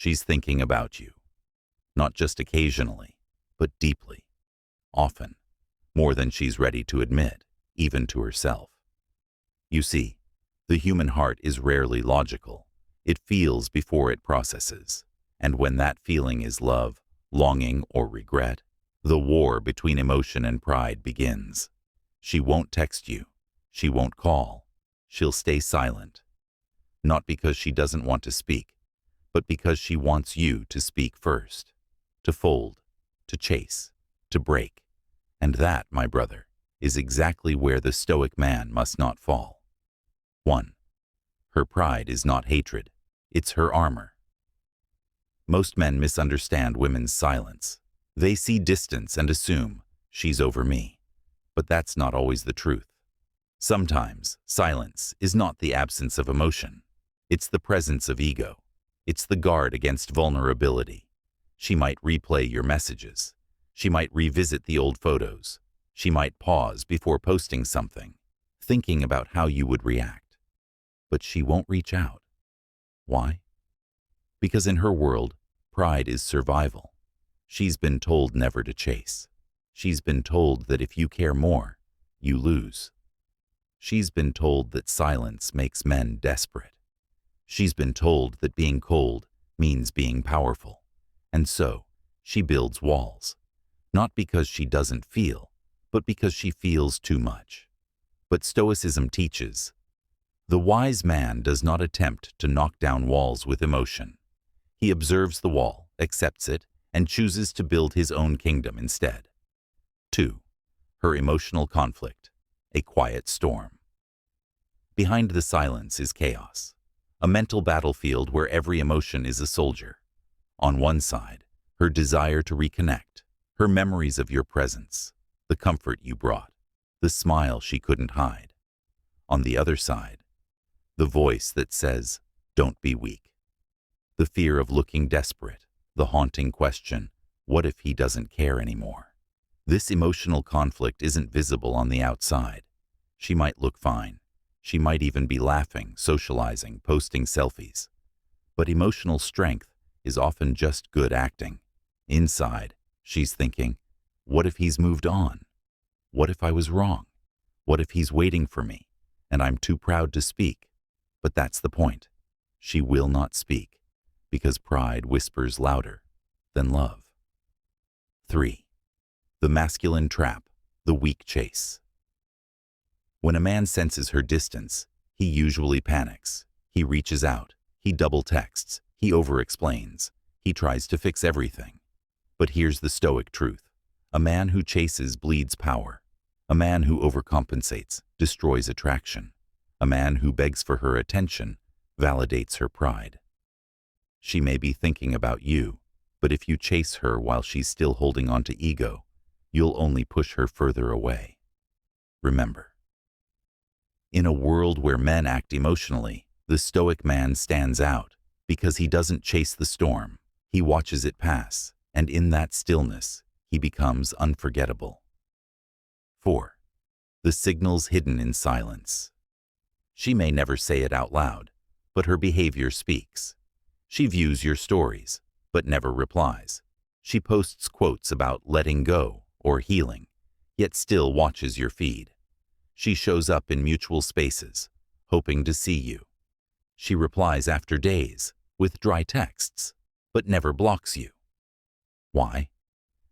She's thinking about you, not just occasionally, but deeply, often, more than she's ready to admit, even to herself. You see, the human heart is rarely logical. It feels before it processes, and when that feeling is love, longing, or regret, the war between emotion and pride begins. She won't text you. She won't call. She'll stay silent. Not because she doesn't want to speak, but because she wants you to speak first, to fold, to chase, to break. And that, my brother, is exactly where the Stoic man must not fall. 1. Her pride is not hatred. It's her armor. Most men misunderstand women's silence. They see distance and assume, she's over me. But that's not always the truth. Sometimes, silence is not the absence of emotion. It's the presence of ego. It's the guard against vulnerability. She might replay your messages. She might revisit the old photos. She might pause before posting something, thinking about how you would react. But she won't reach out. Why? Because in her world, pride is survival. She's been told never to chase. She's been told that if you care more, you lose. She's been told that silence makes men desperate. She's been told that being cold means being powerful. And so, she builds walls. Not because she doesn't feel, but because she feels too much. But Stoicism teaches, the wise man does not attempt to knock down walls with emotion. He observes the wall, accepts it, and chooses to build his own kingdom instead. 2. Her emotional conflict, a quiet storm. Behind the silence is chaos, a mental battlefield where every emotion is a soldier. On one side, her desire to reconnect, her memories of your presence, the comfort you brought, the smile she couldn't hide. On the other side, the voice that says, don't be weak. The fear of looking desperate, the haunting question, what if he doesn't care anymore? This emotional conflict isn't visible on the outside. She might look fine. She might even be laughing, socializing, posting selfies. But emotional strength is often just good acting. Inside, she's thinking, what if he's moved on? What if I was wrong? What if he's waiting for me, and I'm too proud to speak? But that's the point. She will not speak, because pride whispers louder than love. 3. The masculine trap, the weak chase. When a man senses her distance, he usually panics. He reaches out. He double texts. He over-explains. He tries to fix everything. But here's the Stoic truth. A man who chases bleeds power. A man who overcompensates destroys attraction. A man who begs for her attention validates her pride. She may be thinking about you, but if you chase her while she's still holding on to ego, you'll only push her further away. Remember, in a world where men act emotionally, the Stoic man stands out because he doesn't chase the storm. He watches it pass, and in that stillness, he becomes unforgettable. 4. The signals hidden in silence. She may never say it out loud, but her behavior speaks. She views your stories, but never replies. She posts quotes about letting go or healing, yet still watches your feed. She shows up in mutual spaces, hoping to see you. She replies after days with dry texts, but never blocks you. Why?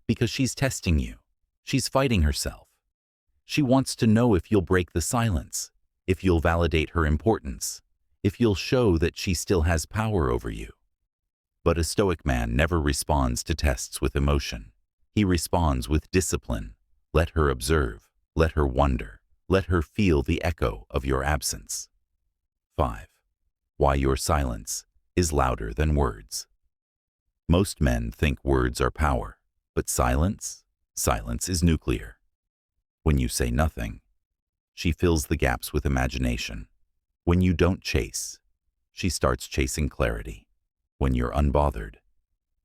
Because she's testing you. She's fighting herself. She wants to know if you'll break the silence, if you'll validate her importance, if you'll show that she still has power over you. But a Stoic man never responds to tests with emotion. He responds with discipline. Let her observe. Let her wonder. Let her feel the echo of your absence. 5. Why your silence is louder than words. Most men think words are power, but silence is nuclear. When you say nothing, she fills the gaps with imagination. When you don't chase, she starts chasing clarity. When you're unbothered,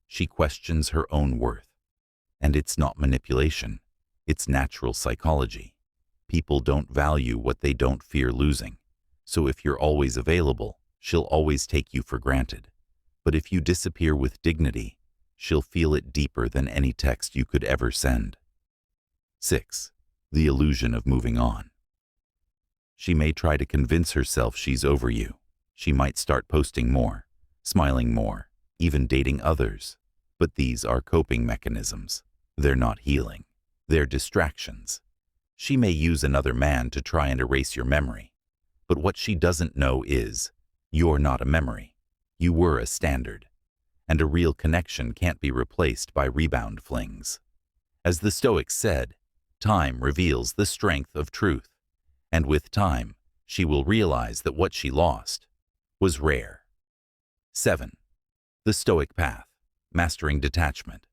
she questions her own worth. And it's not manipulation, it's natural psychology. People don't value what they don't fear losing. So if you're always available, she'll always take you for granted. But if you disappear with dignity, she'll feel it deeper than any text you could ever send. 6. The illusion of moving on. She may try to convince herself she's over you. She might start posting more, smiling more, even dating others. But these are coping mechanisms. They're not healing. They're distractions. She may use another man to try and erase your memory. But what she doesn't know is, you're not a memory. You were a standard. And a real connection can't be replaced by rebound flings. As the Stoics said, time reveals the strength of truth. And with time, she will realize that what she lost was rare. 7. The Stoic path, mastering detachment.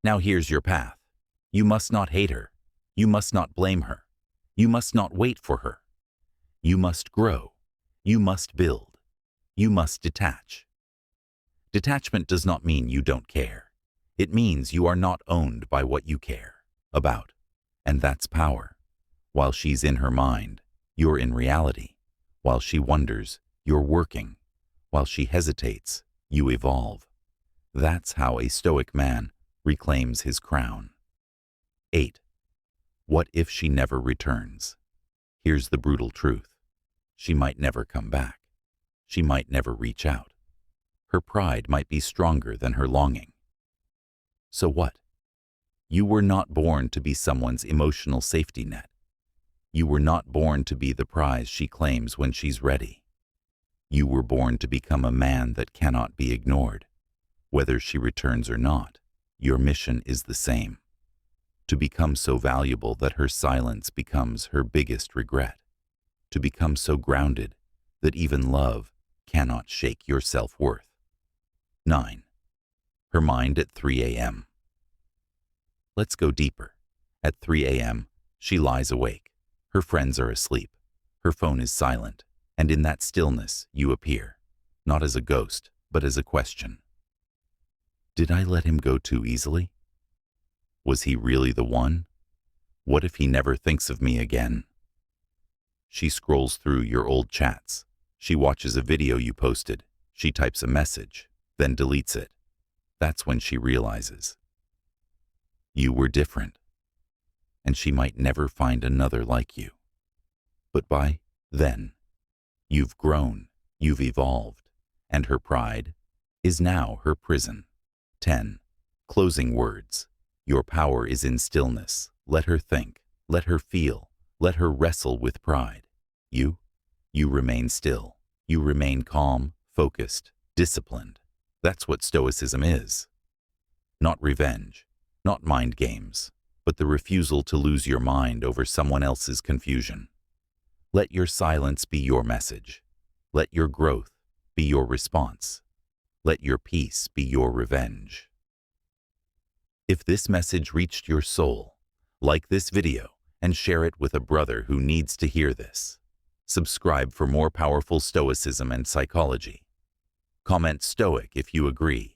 Now here's your path. You must not hate her. You must not blame her. You must not wait for her. You must grow. You must build. You must detach. Detachment does not mean you don't care. It means you are not owned by what you care about. And that's power. While she's in her mind, you're in reality. While she wonders, you're working. While she hesitates, you evolve. That's how a Stoic man reclaims his crown. 8. What if she never returns? Here's the brutal truth. She might never come back. She might never reach out. Her pride might be stronger than her longing. So what? You were not born to be someone's emotional safety net. You were not born to be the prize she claims when she's ready. You were born to become a man that cannot be ignored. Whether she returns or not, your mission is the same. To become so valuable that her silence becomes her biggest regret. To become so grounded that even love cannot shake your self-worth. 9. Her mind at 3 a.m. Let's go deeper. At 3 a.m., she lies awake. Her friends are asleep. Her phone is silent. And in that stillness, you appear. Not as a ghost, but as a question. Did I let him go too easily? Was he really the one? What if he never thinks of me again? She scrolls through your old chats. She watches a video you posted. She types a message, then deletes it. That's when she realizes. You were different. And she might never find another like you. But by then, you've grown, you've evolved, and her pride is now her prison. 10. Closing words. Your power is in stillness. Let her think. Let her feel. Let her wrestle with pride. You remain still. You remain calm, focused, disciplined. That's what Stoicism is. Not revenge, not mind games, but the refusal to lose your mind over someone else's confusion. Let your silence be your message. Let your growth be your response. Let your peace be your revenge. If this message reached your soul, like this video and share it with a brother who needs to hear this. Subscribe for more powerful Stoicism and psychology. Comment Stoic if you agree.